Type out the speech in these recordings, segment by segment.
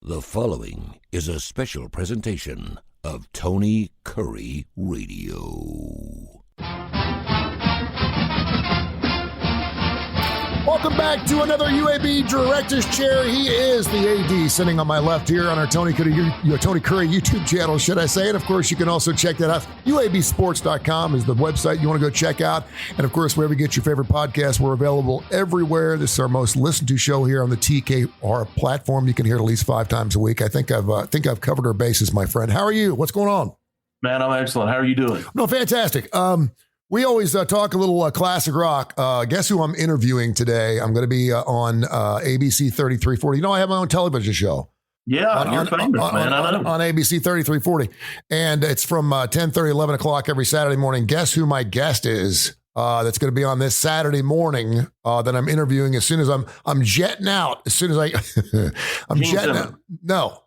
The following is a special presentation of Tony Kurre Radio. Welcome back to another UAB Director's Chair. He is the AD sitting on my left here on our Tony Kurre YouTube channel, should I say. And, of course, you can also check that out. UABsports.com is the website you want to go check out. And, of course, wherever you get your favorite podcasts, we're available everywhere. This is our most listened to show here on the TKR platform. You can hear it at least 5 times a week. I think I've covered our bases, my friend. How are you? What's going on? Man, I'm excellent. How are you doing? No, fantastic. We always talk a little classic rock. Guess who I'm interviewing today? I'm going to be on ABC 3340. You know, I have my own television show. Yeah, you're famous, man. I know. On ABC 3340. And it's from 10:30, 11 o'clock every Saturday morning. Guess who my guest is that's going to be on this Saturday morning that I'm interviewing as soon as I'm jetting out. As soon as I'm jetting out. No.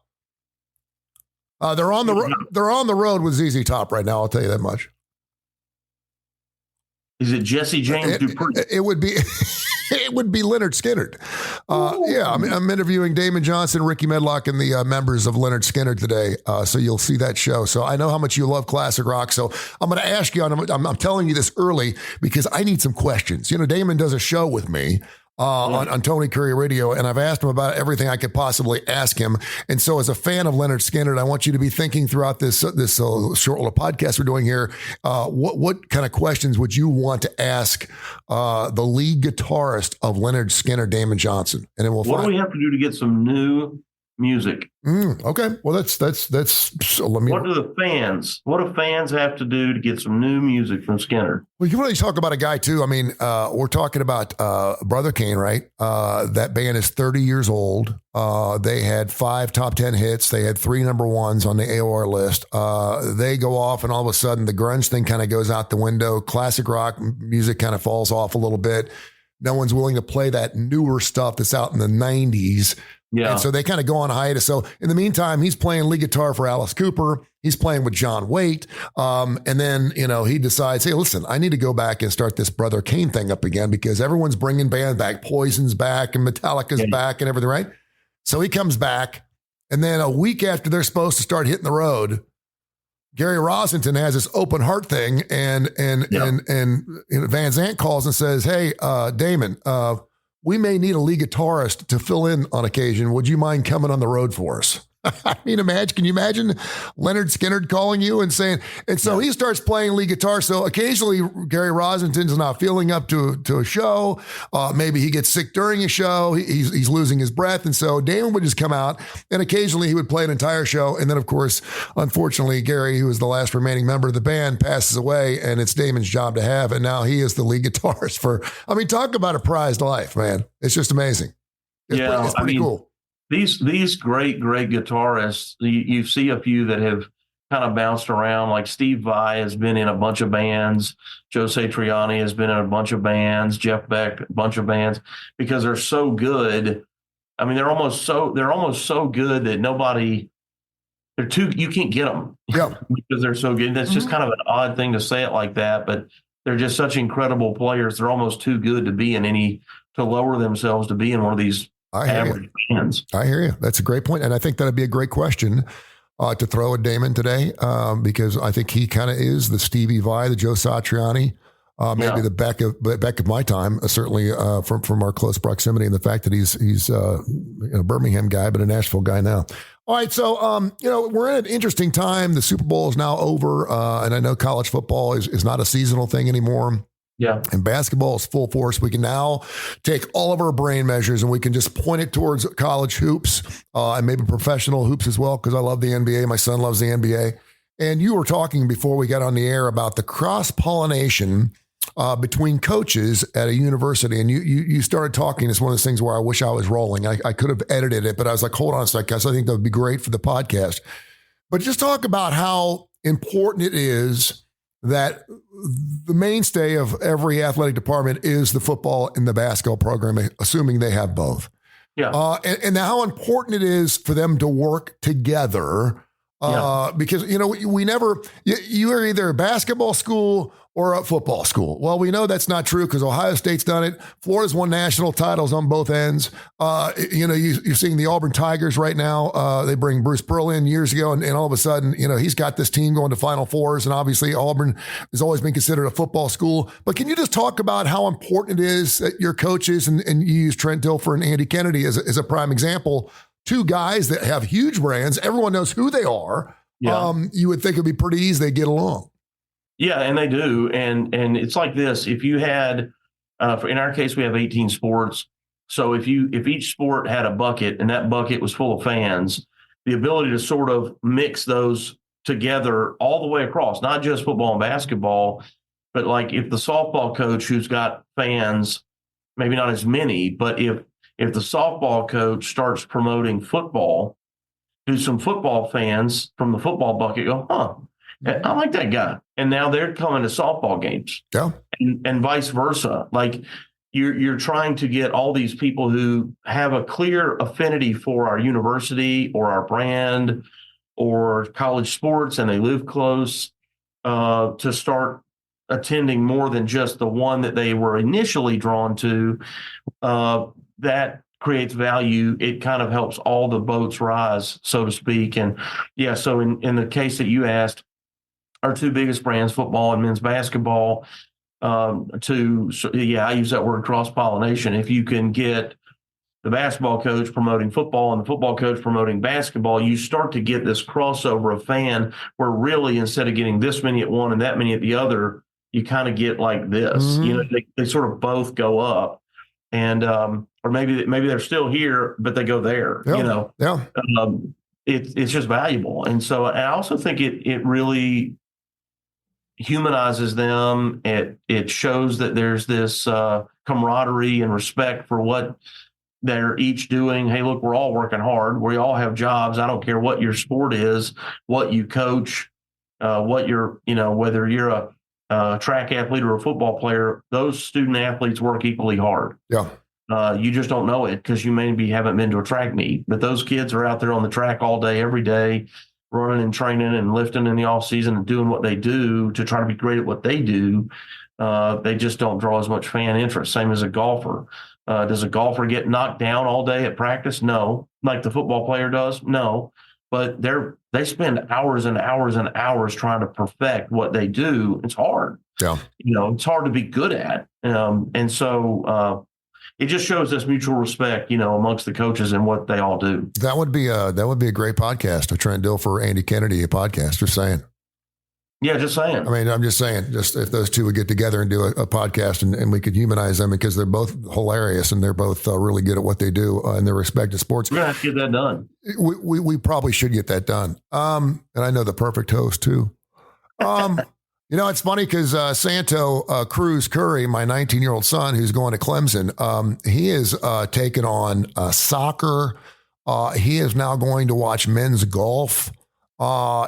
They're on the road with ZZ Top right now, I'll tell you that much. Is it Jesse James Dupree? It would be it would be Leonard Skinner. Yeah, I'm interviewing Damon Johnson, Ricky Medlock, and the members of Leonard Skinner today. So you'll see that show. So I know how much you love classic rock. So I'm going to ask you, and I'm telling you this early because I need some questions. You know, Damon does a show with me. On Tony Kurre Radio, and I've asked him about everything I could possibly ask him. And so as a fan of Leonard Skinner, I want you to be thinking throughout this short little podcast we're doing here, what kind of questions would you want to ask the lead guitarist of Leonard Skinner, Damon Johnson? And then what do we have to do to get some new music? Okay. Well, that's so let me. What do fans have to do to get some new music from Skinner? Well, you really talk about a guy too. I mean, we're talking about Brother Kane, right? That band is 30 years old. They had 5 top 10 hits. They had 3 number ones on the AOR list. They go off, and all of a sudden, the grunge thing kind of goes out the window. Classic rock music kind of falls off a little bit. No one's willing to play that newer stuff that's out in the 90s. Yeah. And so they kind of go on hiatus. So in the meantime, he's playing lead guitar for Alice Cooper. He's playing with John Waite. And then, you know, he decides, hey, listen, I need to go back and start this Brother Kane thing up again because everyone's bringing bands back. Poison's back and Metallica's back and everything, right? So he comes back. And then a week after they're supposed to start hitting the road, Gary Rosenthal has this open heart thing. And Van Zandt calls and says, hey, Damon, we may need a lead guitarist to fill in on occasion. Would you mind coming on the road for us? I mean, can you imagine Leonard Skinner calling you and saying, and so he starts playing lead guitar. So occasionally Gary Rosenthal not feeling up to a show. Maybe he gets sick during a show. He's losing his breath. And so Damon would just come out and occasionally he would play an entire show. And then of course, unfortunately, Gary, who is the last remaining member of the band, passes away and it's Damon's job to have. And now he is the lead guitarist talk about a prized life, man. It's just amazing. It's pretty cool. These great guitarists, you see a few that have kind of bounced around, like Steve Vai has been in a bunch of bands. Joe Satriani has been in a bunch of bands. Jeff Beck, a bunch of bands, because they're so good. I mean, they're almost so good that you can't get them because they're so good. That's just kind of an odd thing to say it like that, but they're just such incredible players. They're almost too good to lower themselves to be in one of these average bands. I hear you. That's a great point. And I think that'd be a great question to throw at Damon today because I think he kind of is the Stevie Vai, the Joe Satriani, maybe the Beck of my time, certainly from our close proximity and the fact that he's a Birmingham guy, but a Nashville guy now. All right. So, we're in an interesting time. The Super Bowl is now over. And I know college football is not a seasonal thing anymore. Yeah. And basketball is full force. We can now take all of our brain measures and we can just point it towards college hoops and maybe professional hoops as well, because I love the NBA. My son loves the NBA. And you were talking before we got on the air about the cross-pollination between coaches at a university. And you started talking. It's one of those things where I wish I was rolling. I could have edited it, but I was like, hold on a second, guys. I think that would be great for the podcast. But just talk about how important it is that the mainstay of every athletic department is the football and the basketball program, assuming they have both. Yeah. And how important it is for them to work together Because, we never, you are either a basketball school or a football school. Well, we know that's not true because Ohio State's done it. Florida's won national titles on both ends. You're seeing the Auburn Tigers right now. They bring Bruce Pearl in years ago, and all of a sudden, he's got this team going to Final Fours, and obviously Auburn has always been considered a football school. But can you just talk about how important it is that your coaches, and you use Trent Dilfer and Andy Kennedy as a prime example, two guys that have huge brands. Everyone knows who they are. Yeah. You would think it'd be pretty easy they get along. Yeah, and they do. And it's like this. If you had, in our case, we have 18 sports. So if each sport had a bucket and that bucket was full of fans, the ability to sort of mix those together all the way across, not just football and basketball, but like if the softball coach who's got fans, maybe not as many, but if the softball coach starts promoting football, do some football fans from the football bucket go, I like that guy. And now they're coming to softball games. Yeah. And vice versa. Like you're trying to get all these people who have a clear affinity for our university or our brand or college sports, and they live close, to start attending more than just the one that they were initially drawn to. That creates value. It kind of helps all the boats rise, so to speak. And yeah, so in the case that you asked, our two biggest brands, football and men's basketball, I use that word cross-pollination. If you can get the basketball coach promoting football and the football coach promoting basketball, you start to get this crossover of fan where really instead of getting this many at one and that many at the other, you kind of get like this. Mm-hmm. They sort of both go up. And or maybe they're still here, but they go there. Yeah. It's just valuable, and so I also think it really humanizes them. It shows that there's this camaraderie and respect for what they're each doing. Hey, look, we're all working hard. We all have jobs. I don't care what your sport is, what you coach, what you're, whether you're a track athlete or a football player, those student athletes work equally hard. Yeah. You just don't know it because you maybe haven't been to a track meet, but those kids are out there on the track all day, every day, running and training and lifting in the off season and doing what they do to try to be great at what they do. They just don't draw as much fan interest. Same as a golfer. Does a golfer get knocked down all day at practice? No. Like the football player does? No. But they spend hours and hours and hours trying to perfect what they do. It's hard. Yeah. It's hard to be good at. And so it just shows this mutual respect, amongst the coaches and what they all do. That would be a great podcast. A Trent Dilfer, Andy Kennedy, a podcast. Just saying. Yeah, just saying. I mean, I'm just saying, just if those two would get together and do a podcast and we could humanize them because they're both hilarious and they're both really good at what they do in their respective sports. We're going to have to get that done. We probably should get that done. And I know the perfect host too. It's funny because Santo Cruz Kurre, my 19-year-old son who's going to Clemson, he has taken on soccer. He is now going to watch men's golf.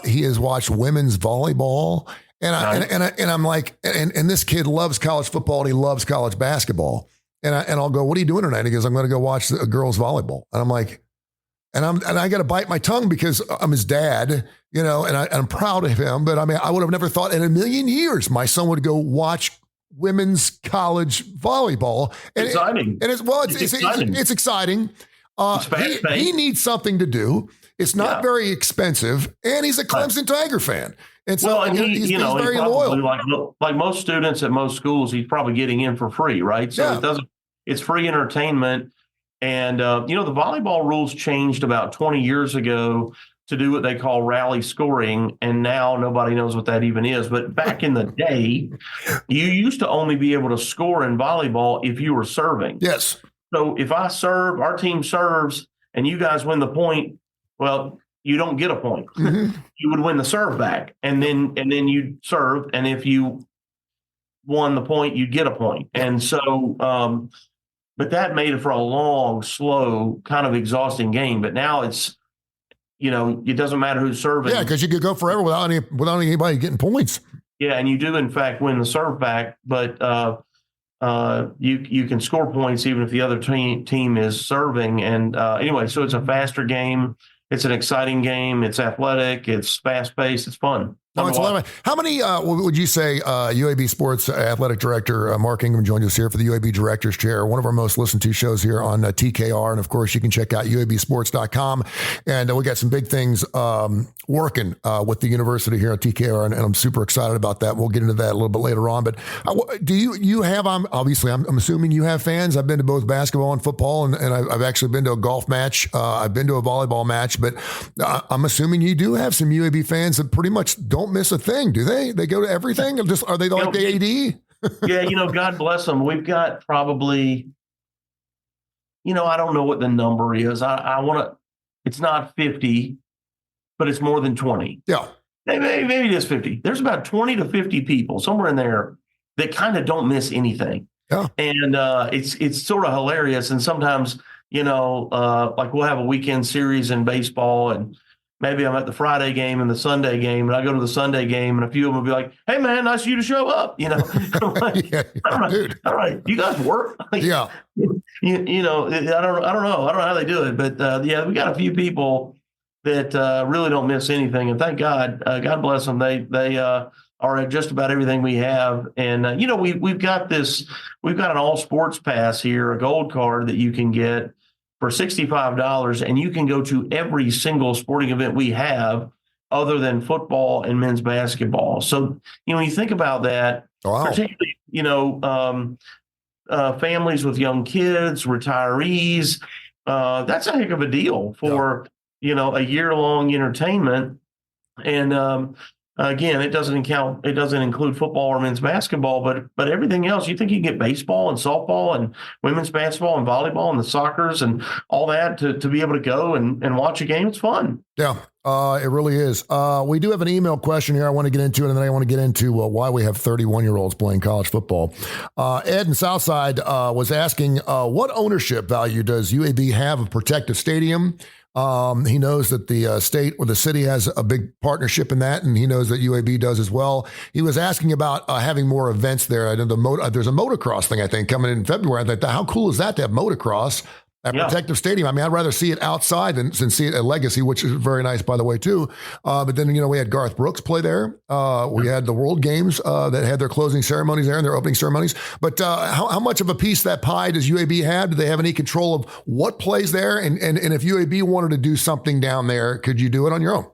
He has watched women's volleyball, and I'm like, and this kid loves college football and he loves college basketball, and I'll go, what are you doing tonight? He goes, I'm going to go watch the girls volleyball, and I'm like, and I got to bite my tongue because I'm his dad, and I'm proud of him, but I mean, I would have never thought in a million years my son would go watch women's college volleyball. And exciting. It's exciting. He needs something to do. It's not very expensive, and he's a Clemson Tiger fan. And so he's very loyal. Like most students at most schools, he's probably getting in for free, right? So it's free entertainment. And, the volleyball rules changed about 20 years ago to do what they call rally scoring. And now nobody knows what that even is. But back in the day, you used to only be able to score in volleyball if you were serving. Yes. So if I serve, our team serves, and you guys win the point, well, you don't get a point. Mm-hmm. You would win the serve back, and then you'd serve. And if you won the point, you'd get a point. And so, but that made it for a long, slow, kind of exhausting game. But now it's, it doesn't matter who's serving. Yeah, because you could go forever without anybody getting points. Yeah, and you do in fact win the serve back, but you can score points even if the other team is serving. And anyway, so it's a faster game. It's an exciting game. It's athletic. It's fast paced. It's fun. No, it's a lot of, how many would you say UAB Sports Athletic Director Mark Ingram joined us here for the UAB Director's Chair, one of our most listened to shows here on TKR. And of course, you can check out UABsports.com. And we got some big things working with the university here at TKR. And I'm super excited about that. We'll get into that a little bit later on. But do you have, obviously, I'm assuming you have fans. I've been to both basketball and football, and I've actually been to a golf match. I've been to a volleyball match. But I'm assuming you do have some UAB fans that pretty much don't miss a thing, do they? They go to everything? Are they like the AD? Yeah, God bless them. We've got probably, I don't know what the number is. I want to, it's not 50, but it's more than 20. Yeah. Maybe it is 50. There's about 20 to 50 people somewhere in there that kind of don't miss anything. Yeah. And it's sort of hilarious. And sometimes, like we'll have a weekend series in baseball, and maybe I'm at the Friday game and the Sunday game, and I go to the Sunday game, and a few of them will be like, "Hey, man, nice of you to show up." I'm like, yeah, all right, you guys work. Yeah. I don't know how they do it, but we got a few people that really don't miss anything, and thank God, God bless them. They are at just about everything we have, and we've got an all sports pass here, a gold card that you can get for $65, and you can go to every single sporting event we have other than football and men's basketball. So, when you think about that, wow. Particularly, families with young kids, retirees, that's a heck of a deal for, a year-long entertainment. And again, it doesn't include football or men's basketball, but everything else. You think you can get baseball and softball and women's basketball and volleyball and the soccers and all that to be able to go and watch a game. It's fun. Yeah, it really is. We do have an email question here I want to get into, and then I want to get into why we have 31-year-olds playing college football. Ed in Southside was asking, what ownership value does UAB have of Protective Stadium? He knows that the state or the city has a big partnership in that, and he knows that UAB does as well. He was asking about having more events there. I know there's a motocross thing, I think, coming in February. I thought, how cool is that to have motocross at Protective Stadium? I mean, I'd rather see it outside than see it at Legacy, which is very nice, by the way, too. But then, we had Garth Brooks play there. We had the World Games that had their closing ceremonies there and their opening ceremonies. But how much of a piece of that pie does UAB have? Do they have any control of what plays there? And if UAB wanted to do something down there, could you do it on your own?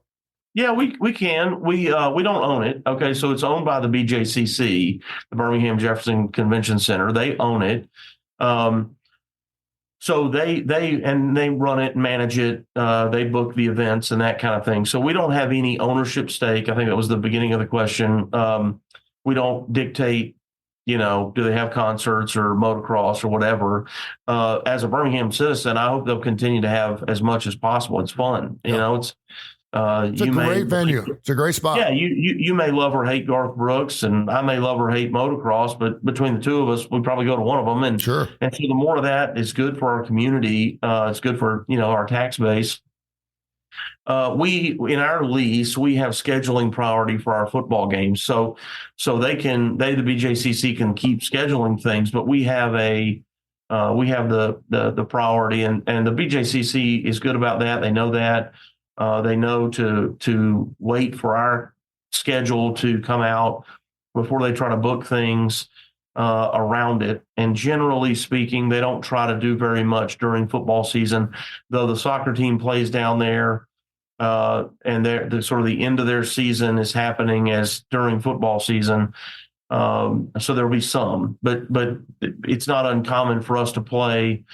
Yeah, we can. We don't own it. Okay, so it's owned by the BJCC, the Birmingham Jefferson Convention Center. They own it. So they run it and manage it. They book the events and that kind of thing. So we don't have any ownership stake. I think that was the beginning of the question. We don't dictate, do they have concerts or motocross or whatever. As a Birmingham citizen, I hope they'll continue to have as much as possible. It's fun. It's a great venue. It's a great spot. Yeah, you may love or hate Garth Brooks, and I may love or hate motocross, but between the two of us, we probably go to one of them. And sure. And so the more of that is good for our community. It's good for our tax base. We in our lease we have scheduling priority for our football games, so the BJCC can keep scheduling things, but we have the priority, and the BJCC is good about that. They know that. They know to wait for our schedule to come out before they try to book things around it. And generally speaking, they don't try to do very much during football season, though the soccer team plays down there, and the sort of the end of their season is happening as during football season. So there'll be some, but it's not uncommon for us to play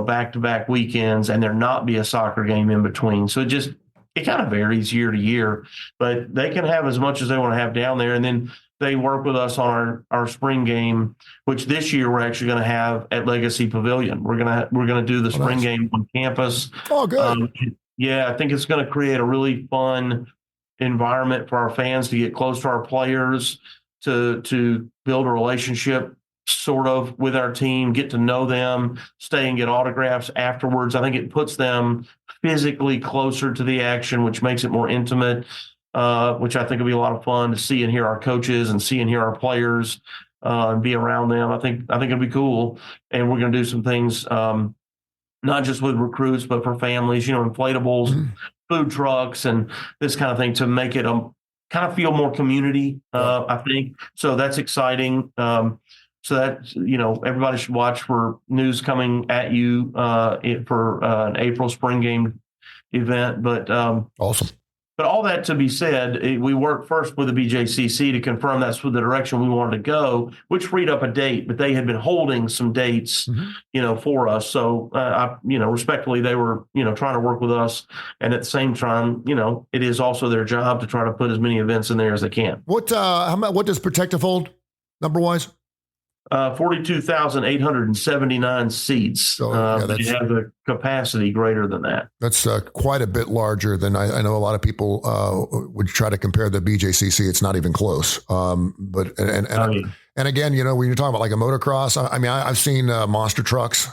back-to-back weekends and there not be a soccer game in between. So it kind of varies year to year, but they can have as much as they want to have down there. And then they work with us on our spring game, which this year we're actually going to have at Legacy Pavilion. We're going to do the spring game on campus. Oh, good. I think it's going to create a really fun environment for our fans to get close to our players, to build a relationship sort of with our team, get to know them, stay and get autographs afterwards. I think it puts them physically closer to the action, which makes it more intimate, which I think will be a lot of fun to see and hear our coaches and see and hear our players and be around them. I think it'll be cool. And we're going to do some things not just with recruits, but for families, inflatables, food trucks, and this kind of thing to make it kind of feel more community, I think. So that's exciting. So that, everybody should watch for news coming at you for an April spring game event. But awesome. But all that to be said, we worked first with the BJCC to confirm that's the direction we wanted to go, which freed up a date. But they had been holding some dates, for us. So, respectfully, they were, trying to work with us. And at the same time, it is also their job to try to put as many events in there as they can. What does Protective hold number wise? 42,879 seats. So you have the capacity greater than that. That's quite a bit larger than I know. A lot of people would try to compare the BJCC. It's not even close. And again, when you're talking about like a motocross, I've seen monster trucks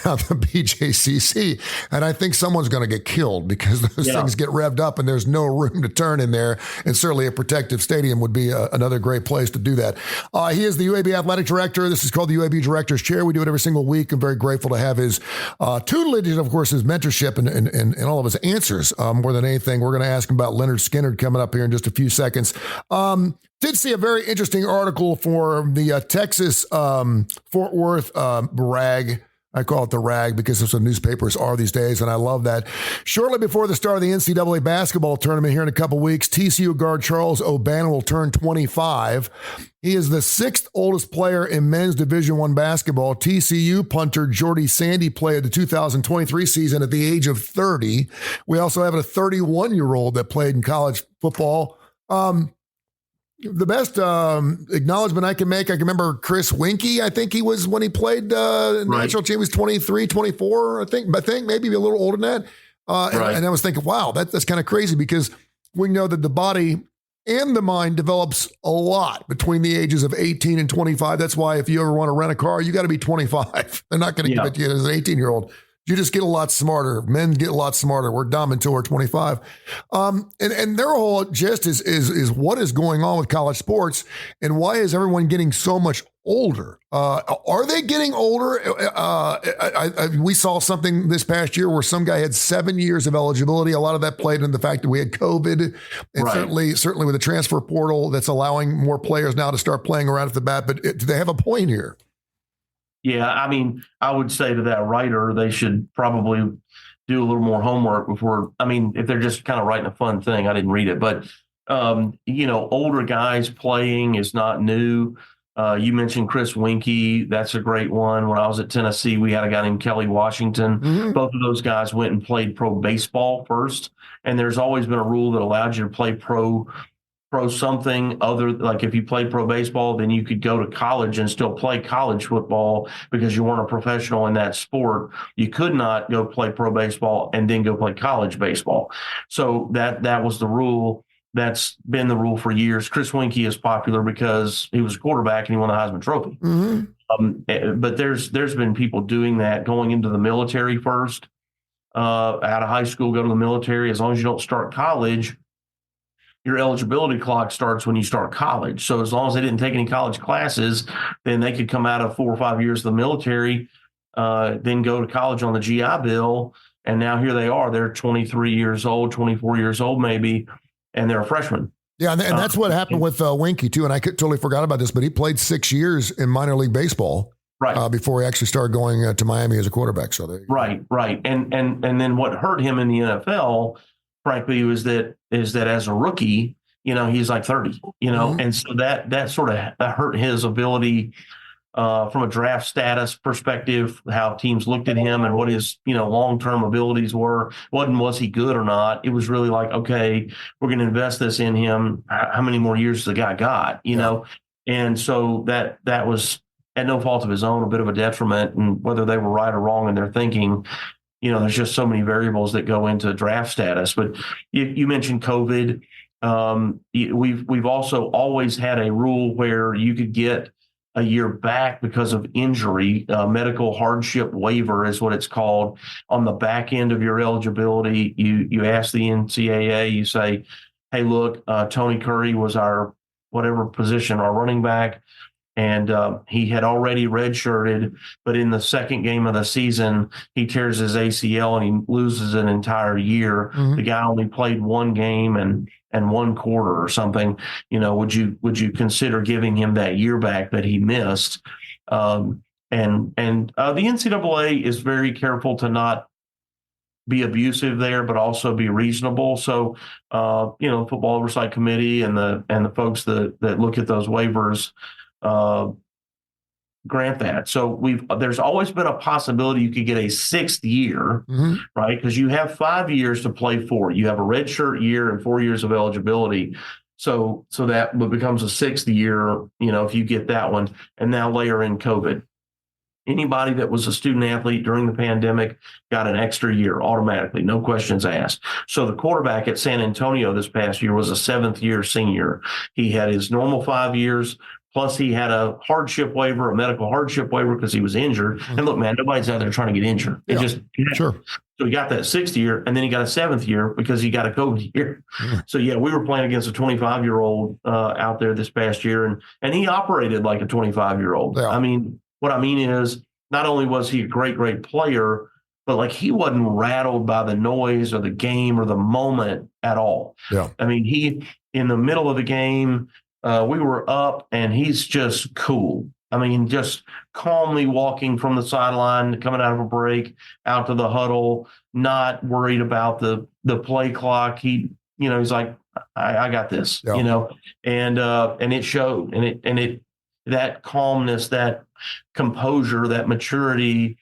down the BJCC, and I think someone's going to get killed because those things get revved up and there's no room to turn in there. And certainly a protective stadium would be another great place to do that. He is the UAB athletic director. This is called the UAB Director's Chair. We do it every single week. I'm very grateful to have his tutelage and, of course, his mentorship and all of his answers. More than anything, we're going to ask him about Leonard Skinner coming up here in just a few seconds. Did see a very interesting article for the Texas Fort Worth Rag. I call it the Rag because that's what newspapers are these days, and I love that. Shortly before the start of the NCAA basketball tournament here in a couple weeks, TCU guard Charles O'Bannon will turn 25. He is the 6th oldest player in men's Division I basketball. TCU punter Jordy Sandy played the 2023 season at the age of 30. We also have a 31-year-old that played in college football. The best acknowledgement I can make, I can remember Chris Winkie, I think he was when he played national team, he was 23, 24, I think maybe a little older than that. And I was thinking, wow, that's kind of crazy because we know that the body and the mind develops a lot between the ages of 18 and 25. That's why if you ever want to rent a car, you got to be 25. They're not going to give it to you as an 18-year-old. You just get a lot smarter. Men get a lot smarter. We're dumb until we're 25. And their whole gist is what is going on with college sports and why is everyone getting so much older? Are they getting older? We saw something this past year where some guy had 7 years of eligibility. A lot of that played in the fact that we had COVID, and certainly with the transfer portal that's allowing more players now to start playing around at the bat. But do they have a point here? Yeah, I would say to that writer, they should probably do a little more homework before. If they're just kind of writing a fun thing, I didn't read it, but older guys playing is not new. You mentioned Chris Winkie. That's a great one. When I was at Tennessee, we had a guy named Kelly Washington. Mm-hmm. Both of those guys went and played pro baseball first, and there's always been a rule that allowed you to play pro something other, like if you played pro baseball, then you could go to college and still play college football because you weren't a professional in that sport. You could not go play pro baseball and then go play college baseball. So that was the rule. That's been the rule for years. Chris Winkie is popular because he was a quarterback and he won the Heisman Trophy. Mm-hmm. But there's been people doing that, going into the military first, out of high school, go to the military. As long as you don't start college, your eligibility clock starts when you start college. So as long as they didn't take any college classes, then they could come out of 4 or 5 years of the military, then go to college on the GI Bill. And now here they are. They're 23 years old, 24 years old maybe, and they're a freshman. Yeah, and that's what happened with Winkie, too. And I totally forgot about this, but he played 6 years in minor league baseball before he actually started going to Miami as a quarterback. So Right. And then what hurt him in the NFL, frankly, is that as a rookie, he's like 30, mm-hmm. And so that sort of hurt his ability from a draft status perspective, how teams looked at him and what his, long-term abilities were. Was he good or not? It was really like, okay, we're going to invest this in him. How many more years has the guy got, know? And so that was at no fault of his own, a bit of a detriment, and whether they were right or wrong in their thinking, there's just so many variables that go into draft status. But you mentioned COVID. We've also always had a rule where you could get a year back because of injury. Medical hardship waiver is what it's called. On the back end of your eligibility, you ask the NCAA, you say, hey, look, Tony Kurre was our whatever position, our running back. And he had already redshirted, but in the second game of the season, he tears his ACL and he loses an entire year. Mm-hmm. The guy only played one game and one quarter or something. Would you consider giving him that year back that he missed? And the NCAA is very careful to not be abusive there, but also be reasonable. So, Football Oversight Committee and the folks that look at those waivers grant that. So there's always been a possibility you could get a sixth year, mm-hmm. right? Because you have 5 years to play for. You have a redshirt year and 4 years of eligibility. So that becomes a sixth year, if you get that one, and now layer in COVID. Anybody that was a student athlete during the pandemic got an extra year automatically, no questions asked. So the quarterback at San Antonio this past year was a 7th year senior. He had his normal 5 years, plus he had a hardship waiver, a medical hardship waiver because he was injured. Mm-hmm. And look, man, nobody's out there trying to get injured. Sure. So he got that 6th year, and then he got a 7th year because he got a COVID year. Mm-hmm. So, yeah, we were playing against a 25-year-old out there this past year, and he operated like a 25-year-old. Yeah. I mean, what I mean is not only was he a great, great player, but like he wasn't rattled by the noise or the game or the moment at all. Yeah. I mean, he, in the middle of the game, we were up and he's just cool. I mean, just calmly walking from the sideline, coming out of a break, out to the huddle, not worried about the play clock. He's like, I got this, Yeah. and it showed, and it that calmness, that composure, that maturity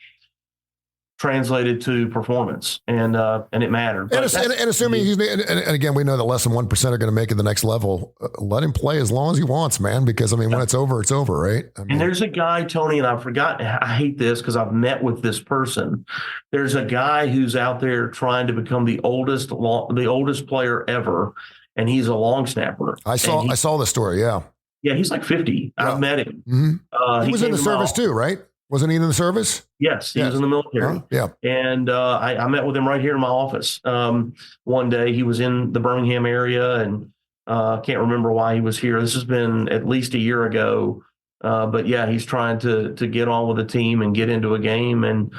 translated to performance, and it mattered. And assuming and again, we know that less than 1% are going to make it the next level. Let him play as long as he wants, man, because when it's over, it's over, right? And there's a guy, Tony, and I hate this because I've met with this person. There's a guy who's out there trying to become the oldest player ever, and he's a long snapper. I saw the story. Yeah. Yeah, he's like 50. Yeah. I've met him. Mm-hmm. He was in the service too, right? Wasn't he in the service? Yes, he was in the military. Yeah. And I met with him right here in my office. One day he was in the Birmingham area, and can't remember why he was here. This has been at least a year ago. But yeah, he's trying to get on with the team and get into a game. And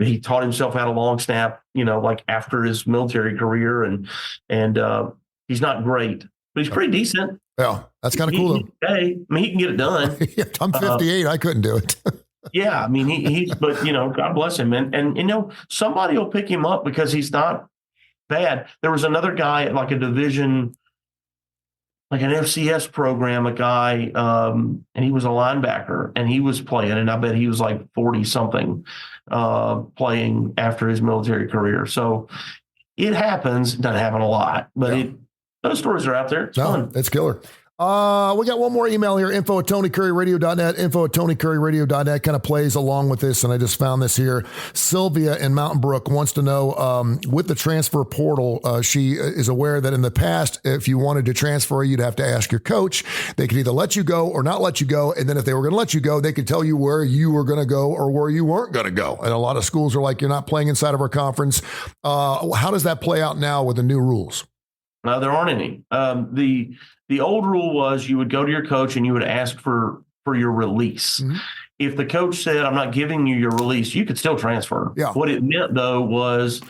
he taught himself how to long snap, like after his military career. And he's not great, but he's pretty decent. Yeah, that's kind of cool. He can get it done. I'm 58. I couldn't do it. Yeah, I mean, he's, but God bless him, and somebody will pick him up because he's not bad. There was another guy at like a division, like an FCS program, a guy, and he was a linebacker, and he was playing, and I bet he was like 40 something, playing after his military career. So it happens. It doesn't happen a lot, but those stories are out there. It's fun. It's killer. We got one more email here, info@TonyCurryRadio.net, info@TonyCurryRadio.net, kind of plays along with this, and I just found this here. Sylvia in Mountain Brook wants to know, with the transfer portal, she is aware that in the past, if you wanted to transfer, you'd have to ask your coach. They could either let you go or not let you go, and then if they were going to let you go, they could tell you where you were going to go or where you weren't going to go. And a lot of schools are like, you're not playing inside of our conference. How does that play out now with the new rules? There aren't any. The old rule was you would go to your coach and you would ask for your release. Mm-hmm. If the coach said, I'm not giving you your release, you could still transfer. Yeah. What it meant, though, was,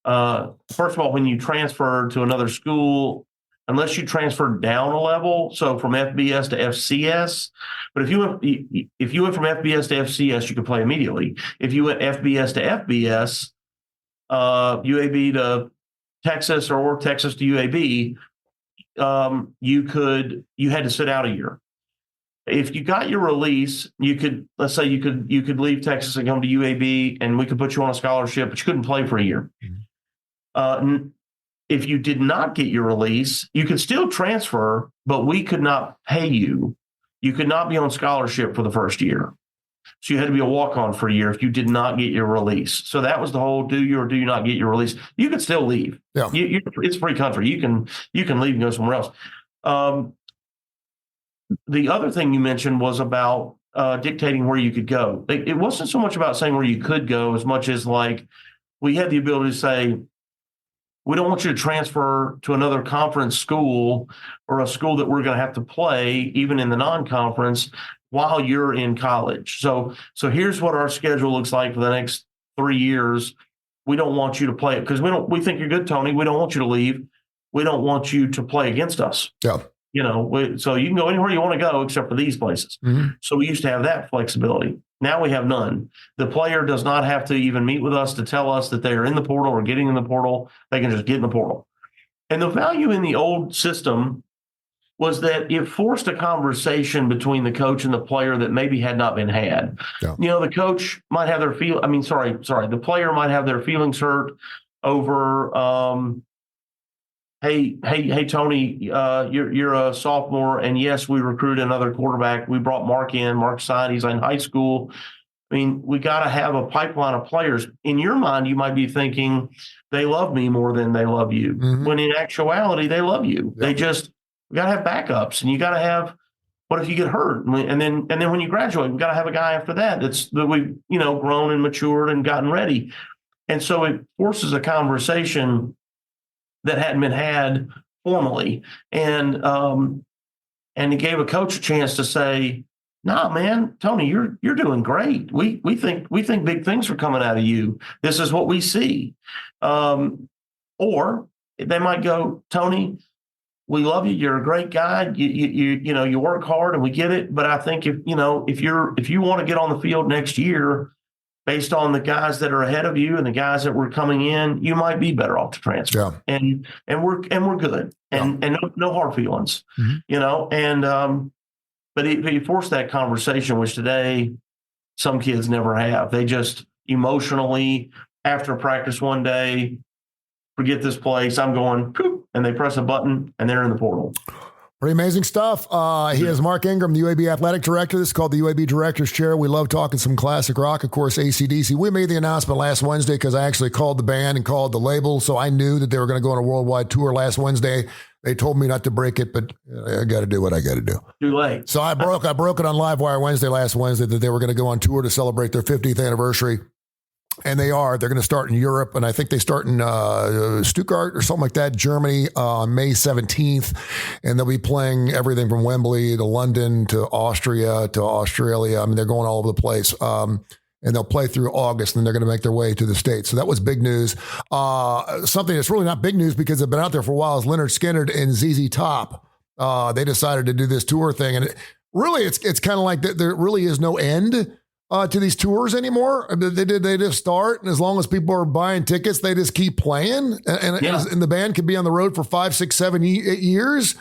first of all, when you transfer to another school, unless you transferred down a level, so from FBS to FCS, but if you went from FBS to FCS, you could play immediately. If you went FBS to FBS, UAB to Texas or Texas to UAB, you had to sit out a year. If you got your release, let's say you could leave Texas and come to UAB, and we could put you on a scholarship, but you couldn't play for a year. Mm-hmm. If you did not get your release, you could still transfer, but we could not pay you. You could not be on scholarship for the first year. So you had to be a walk-on for a year if you did not get your release. So that was the whole do you or do you not get your release. You could still leave. Yeah. It's free country. You can leave and go somewhere else. The other thing you mentioned was about dictating where you could go. It wasn't so much about saying where you could go as much as like we had the ability to say, we don't want you to transfer to another conference school or a school that we're going to have to play, even in the non-conference. while you're in college. So here's what our schedule looks like for the next 3 years. We don't want you to play it because we think you're good, Tony. We don't want you to leave. We don't want you to play against us. Yeah. So you can go anywhere you want to go except for these places. Mm-hmm. So we used to have that flexibility. Now we have none. The player does not have to even meet with us to tell us that they are in the portal or getting in the portal. They can just get in the portal. And the value in the old system was that it forced a conversation between the coach and the player that maybe had not been had. Yeah. The coach might have the player might have their feelings hurt over, Hey, Tony, you're a sophomore, and yes, we recruited another quarterback. We brought Mark in. Mark signed. He's in high school. I mean, we got to have a pipeline of players. In your mind, you might be thinking they love me more than they love you. Mm-hmm. When in actuality, they love you. Yeah. We got to have backups, and you got to have. What if you get hurt? And then when you graduate, we got to have a guy after that that we've grown and matured and gotten ready. And so it forces a conversation that hadn't been had formally, and it gave a coach a chance to say, "Nah, man, Tony, you're doing great. We think big things are coming out of you. This is what we see." Or they might go, "Tony, we love you. You're a great guy. You work hard, and we get it. But I think if you want to get on the field next year, based on the guys that are ahead of you and the guys that were coming in, you might be better off to transfer." Yeah. And we're good, and no hard feelings, but he forced that conversation, which today some kids never have. They just emotionally, after practice one day, forget this place. I'm going, poop, and they press a button and they're in the portal. Pretty amazing stuff. He is Mark Ingram, the UAB athletic director. This is called the UAB Director's Chair. We love talking some classic rock, of course, AC/DC. We made the announcement last Wednesday because I actually called the band and called the label, so I knew that they were going to go on a worldwide tour last Wednesday. They told me not to break it, but I got to do what I got to do. Too late. So I broke it on Livewire last Wednesday that they were going to go on tour to celebrate their 50th anniversary. And they are. They're going to start in Europe, and I think they start in Stuttgart or something like that, Germany, on May 17th. And they'll be playing everything from Wembley to London to Austria to Australia. I mean, they're going all over the place. And they'll play through August, and they're going to make their way to the States. So that was big news. Something that's really not big news because they've been out there for a while is Leonard Skinner and ZZ Top. They decided to do this tour thing. And it's kind of like there really is no end to these tours anymore. They just start, and as long as people are buying tickets, they just keep playing, and the band could be on the road for 5, 6, 7, 8 years,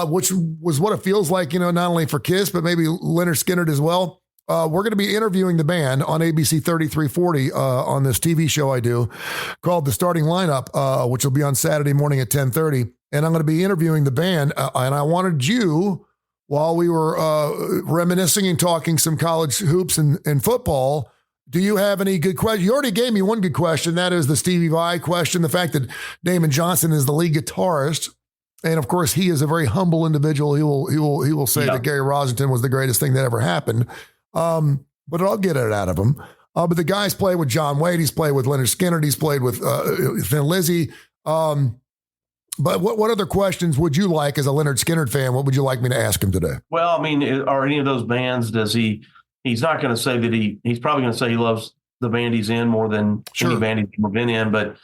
which was what it feels like, not only for Kiss, but maybe Leonard Skinner as well. We're going to be interviewing the band on ABC 3340 on this TV show I do called The Starting Lineup, which will be on Saturday morning at 10:30, and I'm going to be interviewing the band, and I wanted you, while we were reminiscing and talking some college hoops and football, do you have any good questions? You already gave me one good question. That is the Stevie Vai question. The fact that Damon Johnson is the lead guitarist. And of course, he is a very humble individual. He will say that Gary Rosington was the greatest thing that ever happened. But I'll get it out of him. But the guy's played with John Wade. He's played with Leonard Skinner. He's played with Thin Lizzy. But what other questions would you like as a Leonard Skinner fan? What would you like me to ask him today? Well, I mean, are any of those bands, he's not going to say that he's probably going to say he loves the band he's in more than any band he's ever been in. But,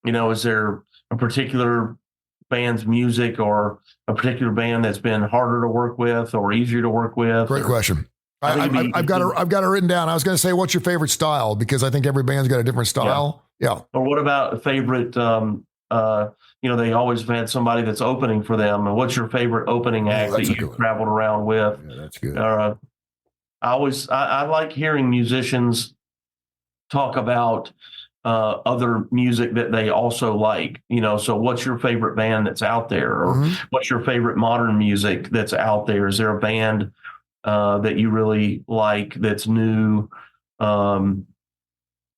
is there a particular band's music or a particular band that's been harder to work with or easier to work with? Great question. I've got it written down. I was going to say, what's your favorite style? Because I think every band's got a different style. Yeah. Or what about a favorite, they always have had somebody that's opening for them. And what's your favorite opening act that you've traveled around with? Yeah, that's good. I like hearing musicians talk about other music that they also like. So what's your favorite band that's out there? Or what's your favorite modern music that's out there? Is there a band that you really like that's new?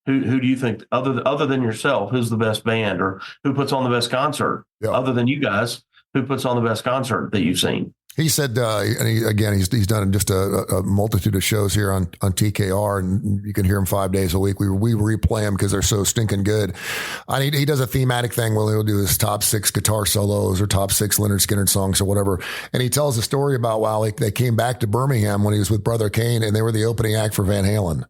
Who do you think, other than yourself, who's the best band, or who puts on the best concert? Other than you guys, who puts on the best concert that you've seen? He said, and he's done just a multitude of shows here on TKR, and you can hear him 5 days a week. We replay them because they're so stinking good. He does a thematic thing where he'll do his top 6 guitar solos or top 6 Leonard Skinner songs or whatever. And he tells a story about they came back to Birmingham when he was with Brother Kane, and they were the opening act for Van Halen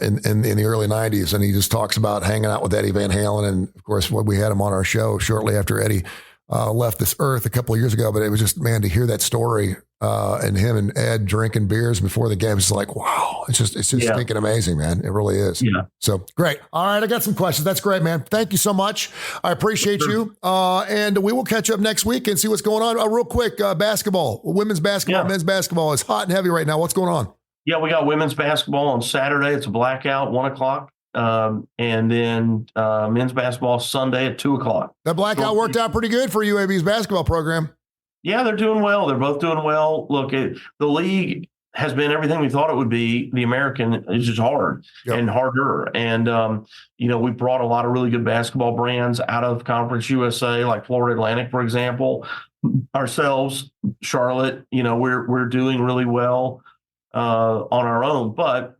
in the early 90s. And he just talks about hanging out with Eddie Van Halen. And of course, we had him on our show shortly after Eddie left this earth a couple of years ago, but it was just, man, to hear that story and him and Ed drinking beers before the game, it's like, wow, it's just thinking amazing, man. It really is. Yeah. So great. All right. I got some questions. That's great, man. Thank you so much. I appreciate you. And we will catch up next week and see what's going on. Real quick, basketball, women's basketball, men's basketball is hot and heavy right now. What's going on? Yeah, we got women's basketball on Saturday. It's a blackout, 1:00. And then men's basketball Sunday at 2:00. That blackout worked out pretty good for UAB's basketball program. Yeah, they're doing well. They're both doing well. Look, the league has been everything we thought it would be. The American is just hard and harder. And, we brought a lot of really good basketball brands out of Conference USA, like Florida Atlantic, for example. Ourselves, Charlotte, we're doing really well on our own. But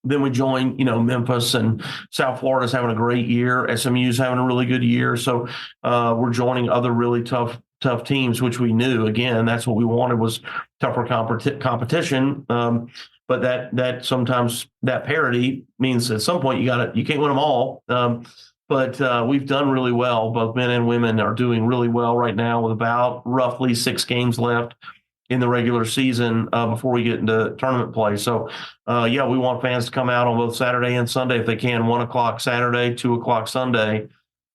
then we join, Memphis, and South Florida's having a great year. SMU's having a really good year. So we're joining other really tough teams, which we knew. Again, that's what we wanted, was tougher competition. But that sometimes that parity means at some point you can't win them all. But we've done really well. Both men and women are doing really well right now, with about roughly 6 games left in the regular season before we get into tournament play. So, we want fans to come out on both Saturday and Sunday if they can, 1:00 Saturday, 2:00 Sunday,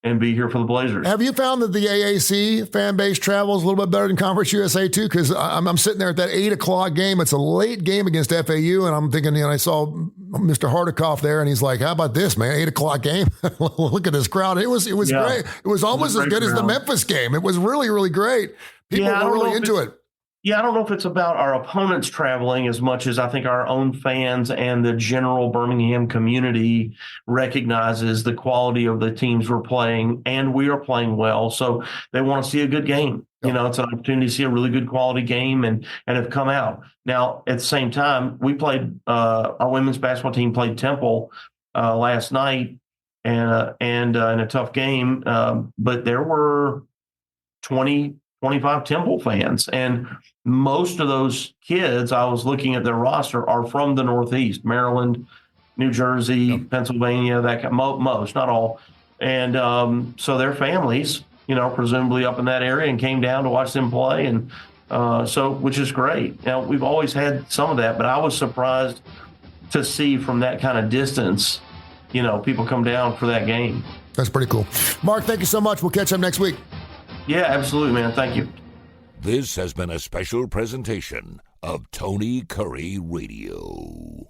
and be here for the Blazers. Have you found that the AAC fan base travels a little bit better than Conference USA too? Because I'm sitting there at that 8:00 game. It's a late game against FAU, and I'm thinking, I saw Mr. Hardikoff there, and he's like, "How about this, man? 8:00 game. Look at this crowd. It was great. It was almost as good as the Memphis game. It was really, really great. People were really into it." Yeah, I don't know if it's about our opponents traveling as much as I think our own fans and the general Birmingham community recognizes the quality of the teams we're playing, and we are playing well. So they want to see a good game. It's an opportunity to see a really good quality game and have come out. Now, at the same time, we played our women's basketball team played Temple last night and in a tough game, but there were 25 Temple fans. And most of those kids, I was looking at their roster, are from the Northeast, Maryland, New Jersey, Pennsylvania, most, not all. And so their families, presumably up in that area, and came down to watch them play. And which is great. Now, we've always had some of that, but I was surprised to see from that kind of distance, people come down for that game. That's pretty cool. Mark, thank you so much. We'll catch up next week. Yeah, absolutely, man. Thank you. This has been a special presentation of Tony Curry Radio.